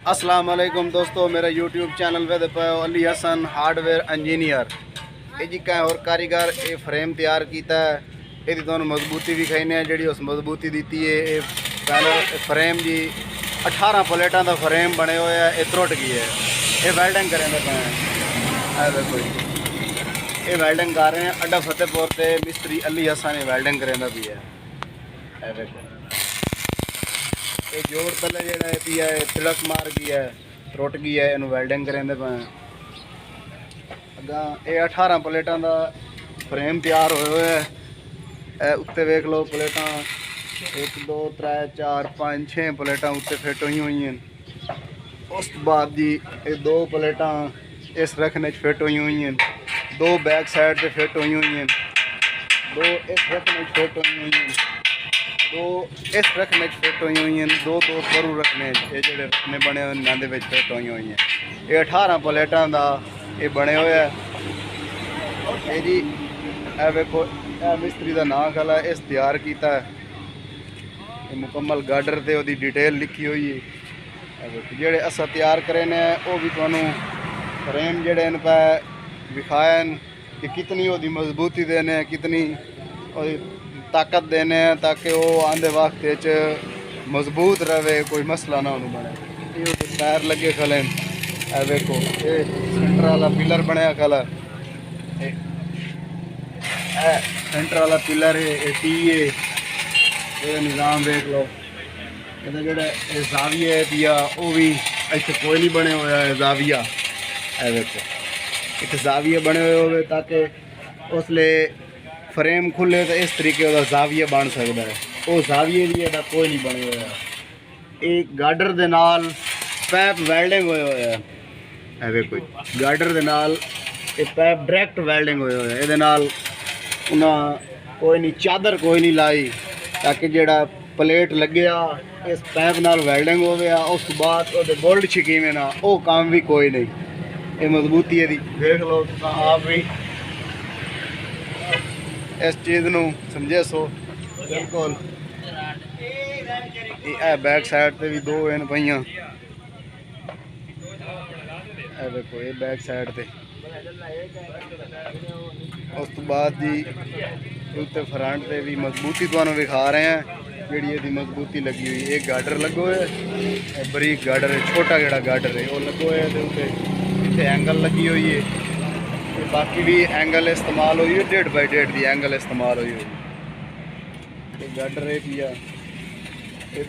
अस्सलाम वालेकुम दोस्तों, मेरा यूट्यूब चैनल पे पे अली हसन हार्डवेयर इंजीनियर ये जी का और कारीगर ये फ्रेम तैयार किया है। ये तुहानू मजबूती भी खाने जी उस मजबूती दी है। ये पहले फ्रेम जी 18 प्लेटा का फ्रेम बने हुए है, ये त्रुट गई है। ये वेल्डिंग करें पे हैं, देखो ये वेल्डिंग कर रहे हैं। अड्डा फतेहपुर से मिस्त्री अली हसन वेल्डिंग करें भी है। देखो ये जोड़ तले जो पिया है तिलक मार गई है, त्रुट गई है, इन वेल्डिंग करेंदे पे अगा। ये 18 प्लेटा का फ्रेम तैयार होए है। उत्ते वेख लो प्लेटा 1 2 3 4 5 6 प्लेटा उत्ते फिट हुई हैं। उस बाद जी ये 2 प्लेटा इस रखने फिट हुई हैं, 2 बैक साइड से फिट हुई हैं, 2 इस रखने फिट हुई हैं, 2 इस रखने फिट हुई हैं, 2 करू रखने ये जो रखने बने हुए इन्होंने फिट हुई हैं। ये 18 प्लेटा का ये बने हुए है। ये जी ए वेखो मिस्त्री का नाम खला इस तैयार किया है। मुकम्मल गार्डर से वो डिटेल लिखी हुई है। जोड़े अस तैयार करें वो भी थोनू फ्रेम जोड़े इन पे विखाए कि कितनी वो मजबूती देने, कितनी ताकत देने हैं, ताकि वो आंदे वक्त मजबूत रहे, कोई मसला ना उन्होंने बने। ये टायर लगे खले वेखो, ये सेंटर वाला पिलर बनया खला, सेंटर वाला पिलर है, ये टी है, ये निज़ाम देख लो। ये जो जाविया है पिया वो भी इतने कोई नहीं बने हुआ है। जाविया है देखो, इतने जाविया बने हुए हो ताकि उसले फ्रेम खुले तो इस तरीके का जाविया बन सकता है। वो जाविये भी है कोई नहीं बने हुआ है। एक गार्डर दे नाल पैप वेल्डिंग होए हुए है। देखो गार्डर दे नाल ये पैप डायरैक्ट वेल्डिंग होए हुए है। ये नाल उन्हें कोई नहीं चादर कोई नहीं लाई ताकि जेड़ा प्लेट लगे इस पैप नाल वेल्डिंग हो गया। उस बाद वो बोल्ट छिकीमें ना वो काम भी कोई नहीं। ये मजबूती है देख लो आप भी इस चीज़ को समझे सो बिल्कुल। बैक साइड पे भी 2 इन पईयां, देखो ये बैक साइड पे। उस तो बाद जी उत्ते फ्रंट पे भी मजबूती तुहानू विखा रहे हैं जी। ये मजबूती लगी हुई एक गार्डर लगो है, बरीक गार्डर है, छोटा जोड़ा गार्डर है वो लगो है। उत्ते एंगल लगी हुई है, बाकी भी एंगल इस्तेमाल हुई है, 1.5 बाई 1.5 की एंगल इस्तेमाल हुई हुई। गार्डर है पिया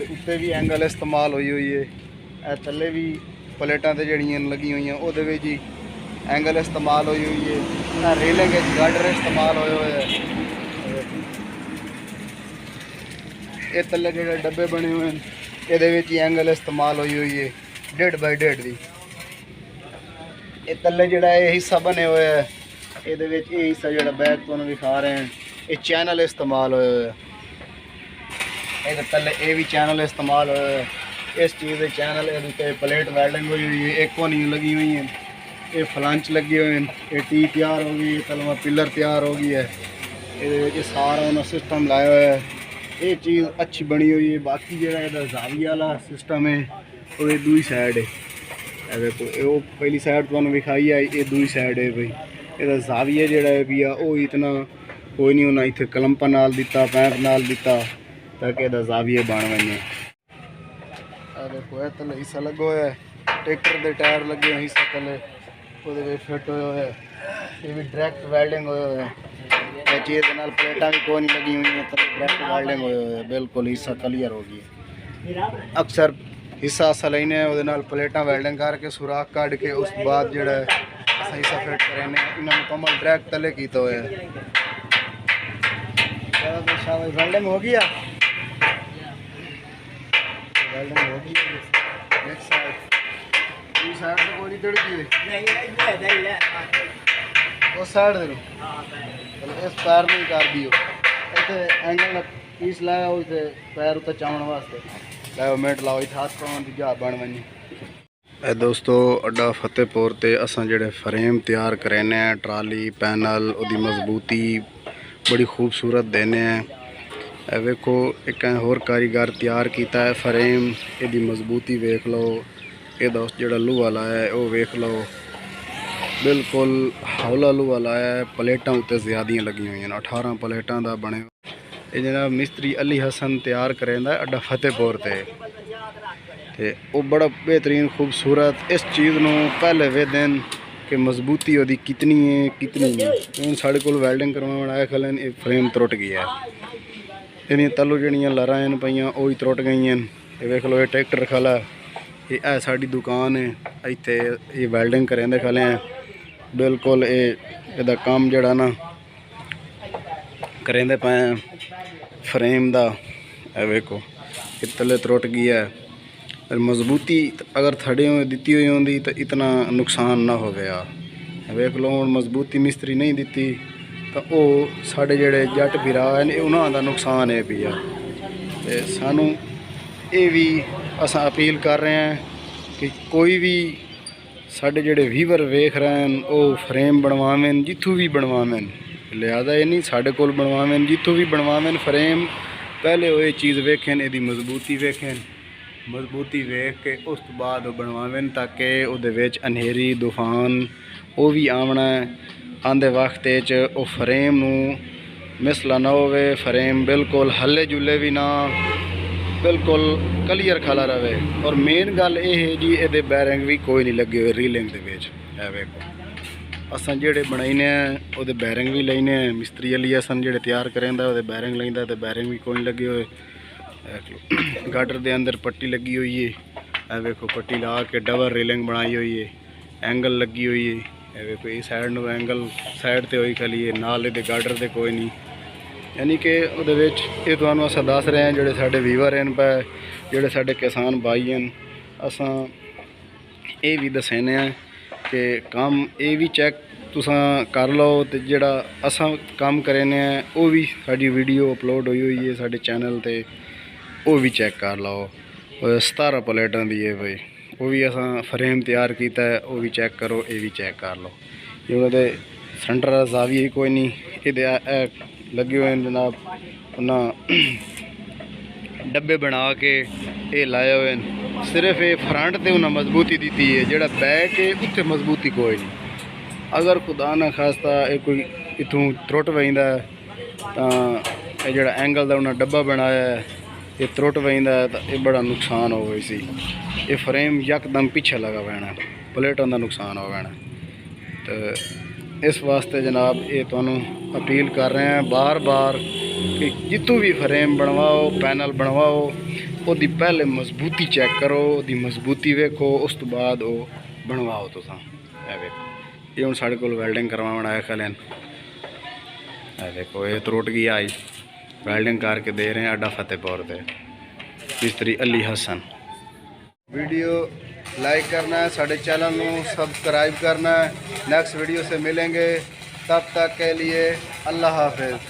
उत्ते भी एंगल इस्तेमाल हुई है। थले भी प्लेटा तो जड़ियाँ लगी हुई हैं वो जी एंगल इस्तेमाल हुई है। रेलिंग गार्डर इस्तेमाल होए है। ये थले जो डब्बे बने हुए हैं ये एंगल इस्तेमाल हुई है 1.5 बाई 1.5 की। ये तले जोड़ा ये हिस्सा बने हुए है, ये हिस्सा जो बैक तो दिखा रहे हैं ये चैनल इस्तेमाल हुए है। तले ये भी चैनल इस्तेमाल हुए है। इस चीज़ के चैनल ये प्लेट वेल्डिंग हुई हुई है, एक कोनी लगी हुई है, ये फ्लंच लगे हुए हैं, ये टी तैयार हो गई, तलवा पिलर तैयार हो गई है। ये सारा उन्होंने सिस्टम लाया हुआ है। ये चीज़ अच्छी बनी हुई है। बाकी जो जाविया वाला सिस्टम है वो दूसरी साइड है। देखो वो पहली साइड तुहानू विखाई है, ये दूसरी साइड है। भाई ये जाविया जोड़ा है पिया वो इतना कोई नहीं, उन्हें इतने कलंपा नाल दिता, पैप नाल दिता ताकि यदा जाविया बन बने। देखो तले हिस्सा लगो है, ट्रैक्टर के टायर लगे हुए हिस्सा तले वो फिट हुए है। ये भी डायरैक्ट वेल्डिंग हुए है। चीज़ प्लेटा भी कोई नहीं लगी हुई है, डायरैक्ट वेल्डिंग हुए है, बिल्कुल हिस्सा क्लीयर हो गई। अक्सर हिस्सा अस लेने वो प्लेटा वेल्डिंग करके सुराख कढ़ के उस बाद जो हिस्सा फिट करें इन्हें मुकम्मल डायरैक्ट तले किया हुआ है। वेल्डिंग हो गया, वेल्डिंग हो गई एक साइड, दूसरी साइड तो कोई नहीं तड़की है उस साइड दे इस पैर नहीं कर दियो। इतने एंगल पीस लाया उस पैर उत्ते चावण वास्ते लाओ मिनट लाओ इतना हाथ पावन जा बन बनी। दोस्तों अड्डा फतेहपुर ते असां जेड़े फ्रेम तैयार करेने हैं, ट्राली पैनल उदी मजबूती बड़ी खूबसूरत देने हैं। वेखो एक होर कारीगर तैयार किया है फ्रेम, यदी मजबूती वेख लो, ਇਹਦਾ ਜਿਹੜਾ ਲੂਹਾ ਲਾਇਆ ਹੈ ਉਹ ਵੇਖ ਲਓ, ਬਿਲਕੁਲ ਹੌਲਾ ਲੂਹਾ ਲਾਇਆ ਹੈ। ਪਲੇਟਾਂ ਉੱਤੇ ਜ਼ਿਆਦੀਆਂ ਲੱਗੀਆਂ ਹੋਈਆਂ ਨੇ, 18 ਪਲੇਟਾਂ ਦਾ ਬਣਿਆ। ਇਹ ਜਨਾਬ ਮਿਸਤਰੀ ਅਲੀ ਹਸਨ ਤਿਆਰ ਕਰੇਂਦਾ ਅੱਡਾ ਫਤਿਹपुर ਤੇ ਉਹ ਬੜਾ बेहतरीन खूबसूरत इस चीज़ ਨੂੰ पहले वेखदे कि मजबूती ਉਹਦੀ कितनी है। ਹੁਣ ਸਾਡੇ ਕੋਲ ਵੈਲਡਿੰਗ ਕਰਵਾਉਣ ਆਇਆ ਖਲਨ, ਇਹ ਫਰੇਮ ਟੁੱਟ ਗਿਆ, ਇਹਦੀਆਂ ਤਲੂ ਜਿਹੜੀਆਂ ਲਾਰਾਂ ਹਨ ਪਈਆਂ ਉਹ ਹੀ ਟੁੱਟ ਗਈਆਂ। ਇਹ ਵੇਖ ਲਓ, ਇਹ ਟਰੈਕਟਰ ਖਲਾ, ਇਹ ਸਾਡੀ ਦੁਕਾਨ ਹੈ, ਇੱਥੇ ਇਹ ਵੈਲਡਿੰਗ ਕरेंदे खले हैं। बिल्कुल ਇਹਦਾ ਕੰਮ ਜਿਹੜਾ ਨਾ करेंदे पे फ्रेम दा। वेखो तले त्रुट गया है। मजबूती अगर थड़े दी हुई होंगी तो इतना नुकसान ना हो गया। वेख लो हुण मजबूती मिस्त्री नहीं दी तो वह साढ़े जेड़े जट भरा हैं उन्हों का नुकसान है पिया। तो सानू ये भी असां अपील कर रहे हैं कि कोई भी साढ़े जेड़े व्यूवर वेख रहे हैं वो फ्रेम बनवावें जिथों भी बनवावें, लिहाजा ये नहीं साढ़े कोल बनवावें, जिथों भी बनवावें फ्रेम पहले वो ये चीज़ वेखें, यदी मजबूती वेखें, मजबूती वेख के उस तो बाद बनवावें ताकि उहदे विच अंधेरी तूफान वो भी आवना आंदे वक्त वो फ्रेम नू मिसला ना होवे, फ्रेम बिल्कुल हले जुले भी ना, बिल्कुल क्लीयर खला रहे। और मेन गल ये है जी ये बैरिंग भी कोई नहीं लगे हुए रीलिंग के विच। वेखो असां जेड़े बनाईने वो बैरिंग भी लेने, मिस्त्री अली हसन जेड़े तैयार करेंदा वो बैरिंग लेंदा तो बैरिंग भी कोई नहीं लगे हुए। गाटर के अंदर पट्टी लगी हुई है, वेखो पट्टी ला के डबल रेलिंग बनाई हुई है, एंगल लगी हुई है। वेखो ये साइड में एंगल साइड ते हुई खली है, नाल ये गाटर ते कोई नहीं। यानी कि उहदे विच ये तुहानूं असां दस रहे हैं जेड़े साडे व्यूवर हैं पे, जेड़े साडे किसान भाई हैं, असां ये भी दसने हैं कि काम ये भी चैक तुसां कर लो, तो जेड़ा असां काम करेने वो भी साडी वीडियो अपलोड हुई हुई है साडे चैनल ते, वो भी चैक कर लो। 17 प्लेटां दी है भाई, वो भी असां फ्रेम तैयार किया है, वो भी चैक करो, ये भी चैक कर लो। ये उहदे सेंटर जावी कोई नहीं, ये लगे हुए हैं जनाब, उन्हें डब्बे बना के ये लाए हुए हैं। सिर्फ ये फ्रंट से उन्हें मजबूती दी है, जोड़ा बैक है उत्थे मजबूती कोई नहीं। अगर खुदा ना खास्ता ये कोई इतों त्रुट पैंदा तो ये जोड़ा एंगल का उन्हें डब्बा बनाया है ये त्रुट पैंदा तो ये बड़ा नुकसान हो गई सी। ये फ्रेम यकदम पीछे लगा पैना, प्लेटों का नुकसान हो पैना। तो इस वास्ते जनाब ये तुहानू अपील कर रहे हैं बार बार कि जितों भी फ्रेम बनवाओ, पैनल बनवाओ, उसकी पहले मजबूती चेक करो, उसकी मजबूती वेखो, उस तो बाद वो बनवाओ। तुसां वेखो ये हुण साढ़े कोल वैल्डिंग करवाउण आए खले, देखो ये त्रुट गई आई, वैल्डिंग करके दे रहे हैं अड्डा फतेहपुर से मिस्त्री अली हसन। वीडियो लाइक करना है, साढ़े चैनल को सब्सक्राइब करना है। नेक्स्ट वीडियो से मिलेंगे, तब तक के लिए अल्लाह हाफिज़।